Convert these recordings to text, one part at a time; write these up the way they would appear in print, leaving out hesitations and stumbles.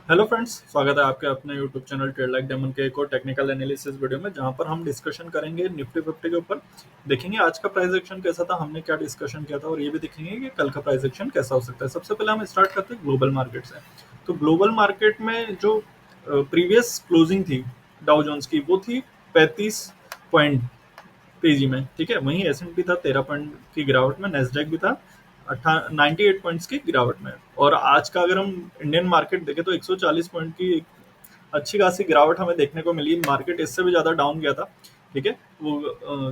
Hello friends, स्वागत है आपके अपने YouTube channel trade like diamond के एक और टेक्निकल एनालिसिस वीडियो में, जहां पर हम डिस्कशन करेंगे निफ्टी फिफ्टी के ऊपर। देखेंगे आज का प्राइस एक्शन कैसा था, हमने क्या डिस्कशन किया था, और ये भी देखेंगे कि कल का प्राइस एक्शन कैसा हो सकता है। सबसे पहले हम स्टार्ट करते हैं ग्लोबल मार्केट से। तो ग्लोबल मार्केट में जो प्रीवियस क्लोजिंग थी डाउ जोन्स की, वो थी 35 पॉइंट तेजी में। ठीक है, वहीं S&P था 13 पॉइंट की गिरावट में, नेस्डैक भी था 98 पॉइंट्स की गिरावट में। और आज का अगर हम इंडियन मार्केट देखें तो 140 पॉइंट की एक अच्छी खासी गिरावट हमें देखने को मिली। मार्केट इससे भी ज्यादा डाउन गया था। ठीक है, वो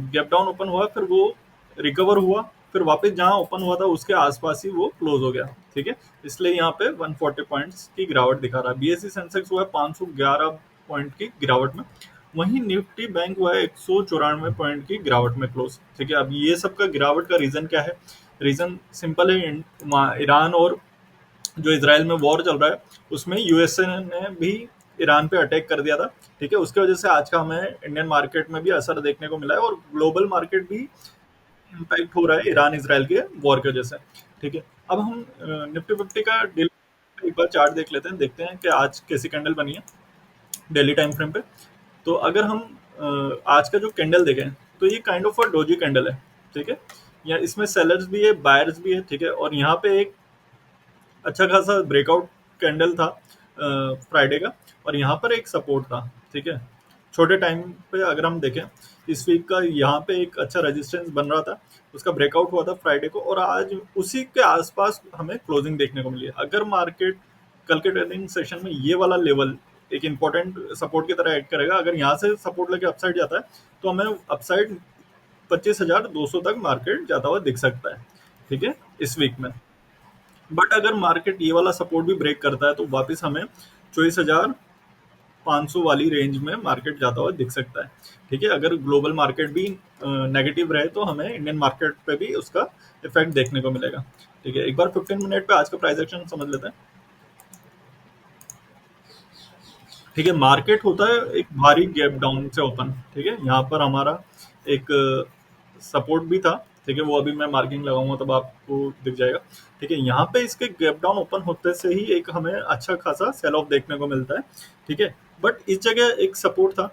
गैप डाउन ओपन हुआ, फिर वो रिकवर हुआ, फिर वापस जहां ओपन हुआ था उसके आसपास ही वो क्लोज हो गया। ठीक है, इसलिए यहाँ पे 140 पॉइंट्स की गिरावट दिखा रहा है। BSE सेंसेक्स हुआ है 511 पॉइंट की गिरावट में। वहीं निफ्टी बैंक हुआ है 194 पॉइंट की गिरावट में क्लोज। ठीक है, अब ये सब का गिरावट का रीजन क्या है? रीजन सिंपल है, ईरान और जो इसराइल में वॉर चल रहा है उसमें यूएसए ने भी ईरान पे अटैक कर दिया था। ठीक है, उसके वजह से आज का हमें इंडियन मार्केट में भी असर देखने को मिला है, और ग्लोबल मार्केट भी इम्पैक्ट हो रहा है ईरान इसराइल के वॉर की वजह से। ठीक है, अब हम निफ्टी फिफ्टी का डेली एक बार चार्ट देख लेते हैं, देखते हैं कि आज कैसी कैंडल बनी है डेली टाइम फ्रेम पे। तो अगर हम आज का जो कैंडल देखें तो ये kind of a doji candle है। ठीक है, या इसमें सेलर्स भी है, बायर्स भी है। ठीक है, और यहाँ पे एक अच्छा खासा ब्रेकआउट कैंडल था फ्राइडे का, और यहाँ पर एक सपोर्ट था। ठीक है, छोटे टाइम पे अगर हम देखें इस वीक का, यहाँ पे एक अच्छा रेजिस्टेंस बन रहा था, उसका ब्रेकआउट हुआ था फ्राइडे को, और आज उसी के आसपास हमें क्लोजिंग देखने को मिली है। अगर मार्केट कल के ट्रेडिंग सेशन में ये वाला लेवल एक इंपॉर्टेंट सपोर्ट की तरह ऐड करेगा, अगर यहाँ से सपोर्ट लेके अपसाइड जाता है तो हमें अपसाइड 25,200 तक मार्केट जाता हुआ दिख सकता है। ठीक है, इस वीक में। बट अगर मार्केट ये वाला सपोर्ट भी ब्रेक करता है तो वापस हमें 24,500 वाली रेंज में मार्केट जाता हुआ दिख सकता है। ठीक है, अगर ग्लोबल मार्केट भी नेगेटिव रहे तो हमें इंडियन मार्केट पे भी उसका इफेक्ट देखने को मिलेगा। ठीक है, एक बार 15 मिनट पे आज का प्राइस एक्शन समझ लेते हैं। ठीक है, मार्केट होता है एक भारी गैप डाउन से ओपन। ठीक है, यहाँ पर हमारा एक सपोर्ट भी था। ठीक है, वो अभी मैं मार्किंग लगाऊंगा तब आपको दिख जाएगा। ठीक है, यहाँ पे इसके गैप डाउन ओपन होते से ही एक हमें अच्छा खासा सेल ऑफ देखने को मिलता है। ठीक है, बट इस जगह एक सपोर्ट था।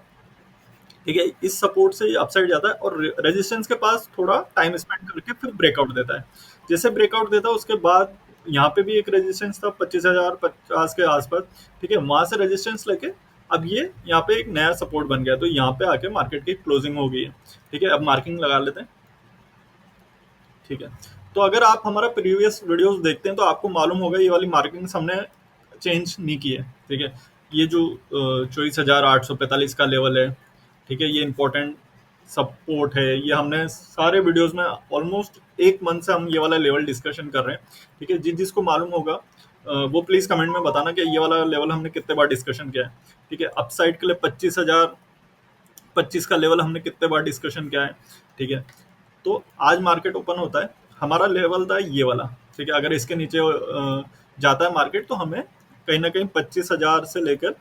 ठीक है, इस सपोर्ट से ये अपसाइड जाता है और रेजिस्टेंस के पास थोड़ा टाइम स्पेंड करके फिर ब्रेकआउट देता है। जैसे ब्रेकआउट देता है उसके बाद यहाँ पे भी एक रेजिस्टेंस था 25,050 के आसपास। ठीक है, वहां से रेजिस्टेंस लेके अब ये यहाँ पे एक नया सपोर्ट बन गया, तो यहाँ पे आके मार्केट की क्लोजिंग हो गई है। ठीक है, अब मार्किंग लगा लेते हैं। ठीक है, तो अगर आप हमारा प्रीवियस वीडियोस देखते हैं तो आपको मालूम होगा ये वाली मार्किंग्स हमने चेंज नहीं की है। ठीक है, ये जो 24,845 का लेवल है, ठीक है, ये इंपॉर्टेंट सपोर्ट है। ये हमने सारे वीडियोस में ऑलमोस्ट एक मंथ से हम ये वाला लेवल डिस्कशन कर रहे हैं। ठीक है, जिसको मालूम होगा वो प्लीज कमेंट में बताना कि ये वाला लेवल हमने कितने बार डिस्कशन किया है। ठीक है, अपसाइड के लिए 25,025 का लेवल हमने कितने बार डिस्कशन किया है। ठीक है, तो आज मार्केट ओपन होता है, हमारा लेवल था ये वाला। ठीक है, अगर इसके नीचे जाता है मार्केट तो हमें कहीं ना कहीं 25,000 से लेकर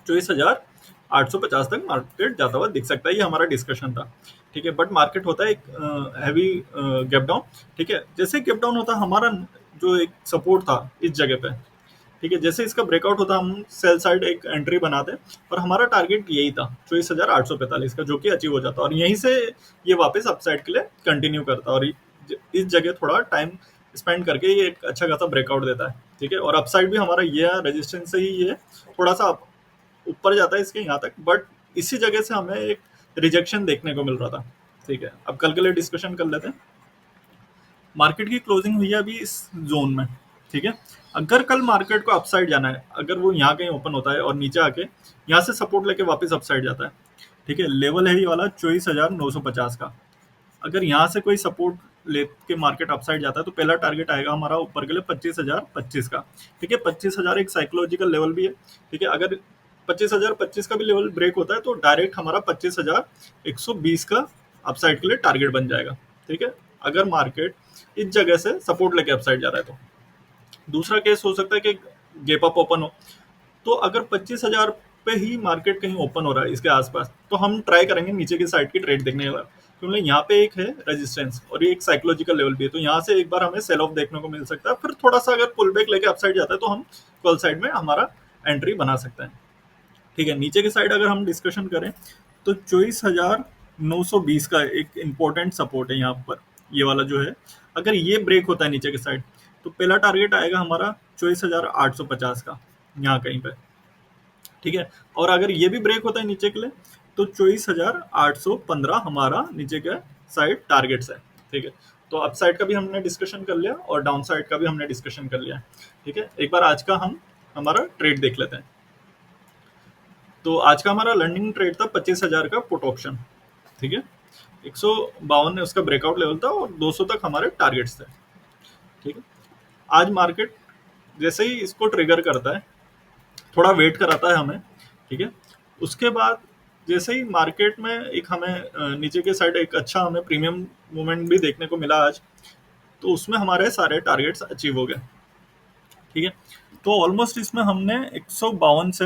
24,850 तक मार्केट जाता हुआ दिख सकता है। ये हमारा डिस्कशन था। ठीक है, बट मार्केट होता है एक हैवी गैप डाउन। ठीक है, जैसे गैप डाउन होता है हमारा जो एक सपोर्ट था इस जगह पे। ठीक है, जैसे इसका ब्रेकआउट होता हम सेल साइड एक एंट्री बनाते, और हमारा टारगेट यही था 24,845 का, जो कि अचीव हो जाता, और यहीं से ये वापस अपसाइड के लिए कंटिन्यू करता, और इस जगह थोड़ा टाइम स्पेंड करके ये एक अच्छा खासा ब्रेकआउट देता है। ठीक है, और अपसाइड भी हमारा ये रेजिस्टेंस से ही ये थोड़ा सा ऊपर जाता है इसके यहाँ तक, बट इसी जगह से हमें एक रिजेक्शन देखने को मिल रहा था। ठीक है, अब कल के लिए डिस्कशन कर लेते हैं। मार्केट की क्लोजिंग हुई है अभी इस जोन में। ठीक है, अगर कल मार्केट को अपसाइड जाना है, अगर वो यहाँ कहीं ओपन होता है और नीचे आके यहाँ से सपोर्ट लेके वापस अपसाइड जाता है। ठीक है, लेवल है ये वाला 24,950 का। अगर यहाँ से कोई सपोर्ट लेके मार्केट अपसाइड जाता है तो पहला टारगेट आएगा हमारा ऊपर के लिए 25,025 का। ठीक है, 25,000 एक साइकोलॉजिकल लेवल भी है। ठीक है, अगर 25,025 का भी लेवल ब्रेक होता है तो डायरेक्ट हमारा 25,120 का अपसाइड के लिए टारगेट बन जाएगा। ठीक है, अगर मार्केट इस जगह से सपोर्ट लेके अपसाइड जा रहा है तो। दूसरा केस हो सकता है कि गैप अप ओपन हो, तो अगर 25,000 पे ही मार्केट कहीं ओपन हो रहा है इसके आसपास, तो हम ट्राई करेंगे नीचे की साइड की ट्रेड देखने का। क्योंकि यहाँ पे एक है रेजिस्टेंस और ये एक साइकोलॉजिकल लेवल भी है, तो यहाँ से एक बार हमें सेल ऑफ देखने को मिल सकता है, फिर थोड़ा सा अगर पुल बैक लेके अपसाइड जाता है तो हम कॉल साइड में हमारा एंट्री बना सकते हैं। ठीक है, नीचे की साइड अगर हम डिस्कशन करें तो 24,920 का एक इम्पोर्टेंट सपोर्ट है यहाँ पर, ये वाला जो है, अगर ये ब्रेक होता है नीचे की साइड तो पहला टारगेट आएगा हमारा 24,850 का, यहाँ कहीं पे। ठीक है, और अगर ये भी ब्रेक होता है नीचे के लिए तो 24,815 हमारा नीचे का साइड टारगेट्स है। ठीक है, तो अप साइड का भी हमने डिस्कशन कर लिया और डाउन साइड का भी हमने डिस्कशन कर लिया। ठीक है, एक बार आज का हम हमारा ट्रेड देख लेते हैं। तो आज का हमारा लर्निंग ट्रेड था 25,000 का पुट ऑप्शन। ठीक है, 152 ने उसका ब्रेकआउट लेवल था और 200 तक हमारे टारगेट्स थे। ठीक है, आज मार्केट जैसे ही इसको ट्रिगर करता है, थोड़ा वेट कराता है हमें। ठीक है, उसके बाद जैसे ही मार्केट में एक हमें नीचे के साइड एक अच्छा हमें प्रीमियम मूवमेंट भी देखने को मिला आज, तो उसमें हमारे सारे टारगेट्स अचीव हो गए। ठीक है, तो ऑलमोस्ट इसमें हमने 152 से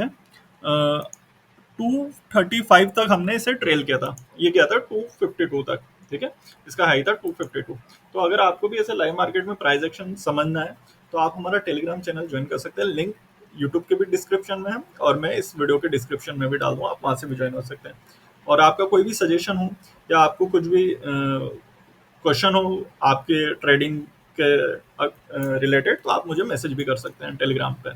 235 तक हमने इसे ट्रेल किया था, ये गया था 252 तक। ठीक है, इसका हाई था 252। तो अगर आपको भी ऐसे लाइव मार्केट में प्राइस एक्शन समझना है तो आप हमारा टेलीग्राम चैनल ज्वाइन कर सकते हैं, लिंक यूट्यूब के भी डिस्क्रिप्शन में है और मैं इस वीडियो के डिस्क्रिप्शन में भी डाल दूंगा, आप वहां से भी ज्वाइन हो सकते हैं। और आपका कोई भी सजेशन हो या आपको कुछ भी क्वेश्चन हो आपके ट्रेडिंग के रिलेटेड, तो आप मुझे मैसेज भी कर सकते हैं टेलीग्राम पे।